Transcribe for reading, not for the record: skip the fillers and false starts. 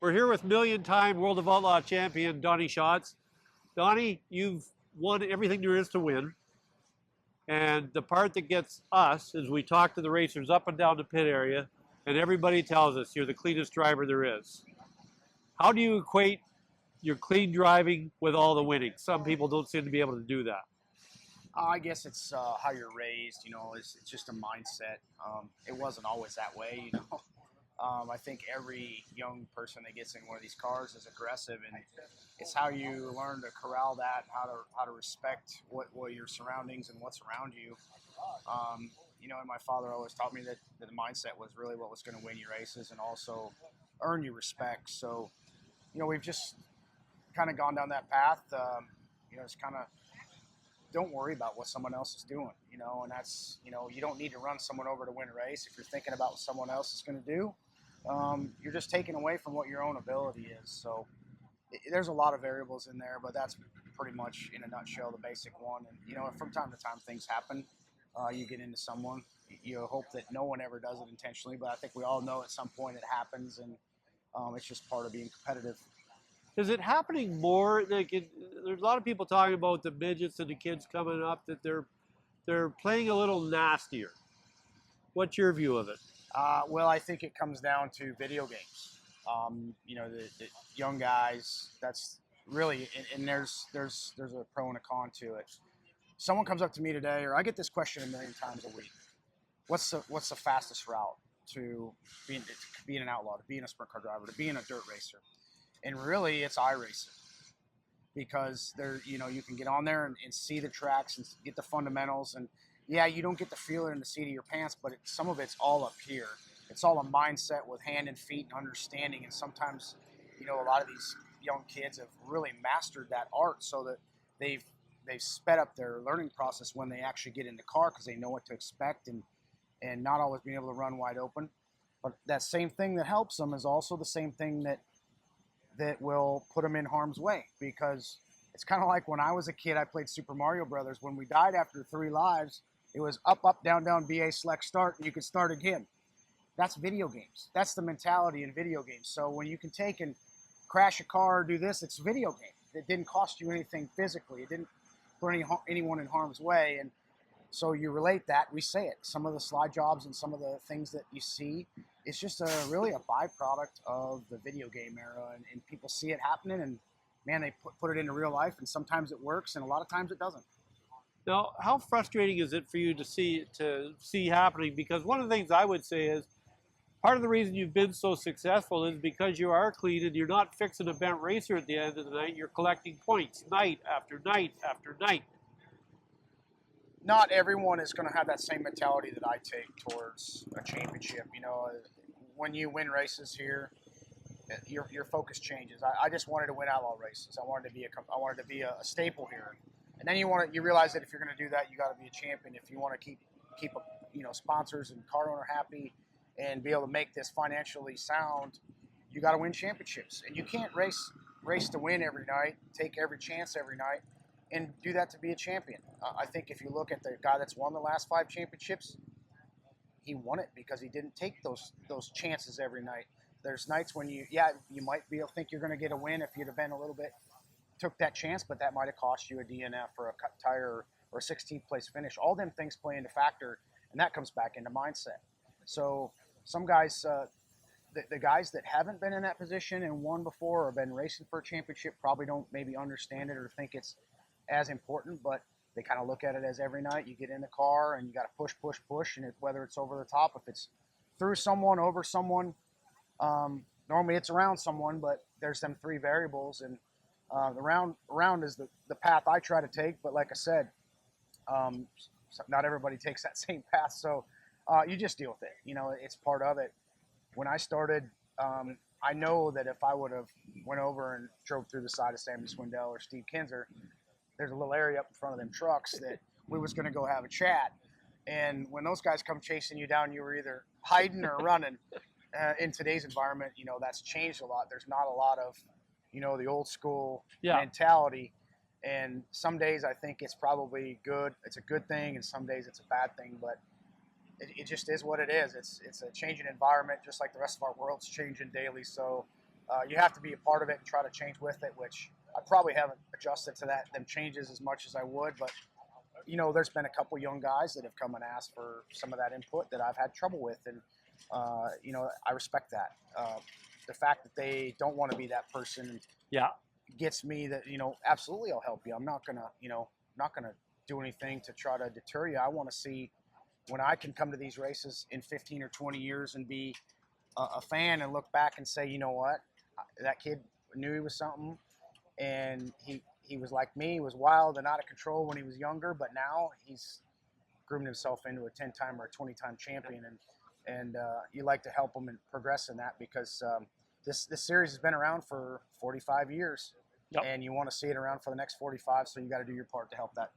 We're here with million-time World of Outlaw champion Donny Schatz. Donny, you've won everything there is to win. And the part that gets us is we talk to the racers up and down the pit area, and everybody tells us you're the cleanest driver there is. How do you equate your clean driving with all the winning? Some people don't seem to be able to do that. I guess it's how you're raised. It's just a mindset. It wasn't always that way. I think every young person that gets in one of these cars is aggressive, and it's how you learn to corral that, how to respect what your surroundings and what's around you. And my father always taught me that the mindset was really what was going to win you races and also earn you respect. So, we've just kind of gone down that path. It's kind of don't worry about what someone else is doing, and that's, you don't need to run someone over to win a race. If you're thinking about what someone else is going to do, you're just taking away from what your own ability is. So there's a lot of variables in there, but that's pretty much in a nutshell the basic one. And, from time to time things happen. You get into someone, you hope that no one ever does it intentionally, but I think we all know at some point it happens, and it's just part of being competitive. Is it happening more? There's a lot of people talking about the midgets and the kids coming up that they're playing a little nastier. What's your view of it? Well, I think it comes down to video games. The young guys. That's really, and there's a pro and a con to it. Someone comes up to me today, or I get this question a million times a week. What's the fastest route to being an outlaw, to being a sprint car driver, to being a dirt racer? And really, it's iRacing, because you can get on there and see the tracks and get the fundamentals. And yeah, you don't get to feel it in the seat of your pants, but some of it's all up here. It's all a mindset with hand and feet and understanding. And sometimes, a lot of these young kids have really mastered that art, so that they've sped up their learning process when they actually get in the car, because they know what to expect and not always being able to run wide open. But that same thing that helps them is also the same thing that will put them in harm's way, because it's kind of like when I was a kid, I played Super Mario Brothers. When we died after 3 lives, it was up, up, down, down, BA, select, start, and you could start again. That's video games. That's the mentality in video games. So when you can take and crash a car or do this, it's a video game. It didn't cost you anything physically. It didn't put anyone in harm's way. And so you relate that, we say it. Some of the slide jobs and some of the things that you see, it's just really a byproduct of the video game era, and people see it happening, and man, they put it into real life, and sometimes it works, and a lot of times it doesn't. Now, how frustrating is it for you to see happening? Because one of the things I would say is part of the reason you've been so successful is because you are clean and you're not fixing a bent racer at the end of the night. You're collecting points night after night after night. Not everyone is going to have that same mentality that I take towards a championship. When you win races here, your focus changes. I just wanted to win outlaw races. I wanted to be a staple here. And then you realize that if you're going to do that, you got to be a champion. If you want to keep sponsors and car owner happy and be able to make this financially sound, you got to win championships. And you can't race to win every night, take every chance every night, and do that to be a champion. I think if you look at the guy that's won the last 5 championships, he won it because he didn't take those chances every night. There's nights when you might think you're going to get a win if you'd have been a little bit, took that chance, but that might have cost you a DNF or a cut tire or a 16th place finish. All them things play into factor, and that comes back into mindset. So some guys, the guys that haven't been in that position and won before or been racing for a championship probably don't maybe understand it or think it's as important, but they kind of look at it as every night you get in the car and you got to push, push, push, and whether it's over the top, if it's through someone, over someone, normally it's around someone, but there's them 3 variables, and the round is the path I try to take, but like I said, not everybody takes that same path, so you just deal with it. It's part of it. When I started, I know that if I would have went over and drove through the side of Sammy Swindell or Steve Kinzer, there's a little area up in front of them trucks that we was going to go have a chat. And when those guys come chasing you down, you were either hiding or running. In today's environment, that's changed a lot. There's not a lot of, the old school mentality. And some days I think it's probably good. It's a good thing. And some days it's a bad thing. But it just is what it is. It's a changing environment, just like the rest of our world's changing daily. So You have to be a part of it and try to change with it, which I probably haven't adjusted to them changes as much as I would. But there's been a couple young guys that have come and asked for some of that input that I've had trouble with, and I respect that. The fact that they don't want to be that person Yeah. gets me that absolutely I'll help you. I'm not gonna do anything to try to deter you. I want to see when I can come to these races in 15 or 20 years and be a fan and look back and say, you know what, that kid knew he was something, and he was like me. He was wild and out of control when he was younger, but now he's groomed himself into a 10-time or a 20-time champion, and you like to help him and progress in that because this series has been around for 45 years, Yep. and you want to see it around for the next 45. So you got to do your part to help that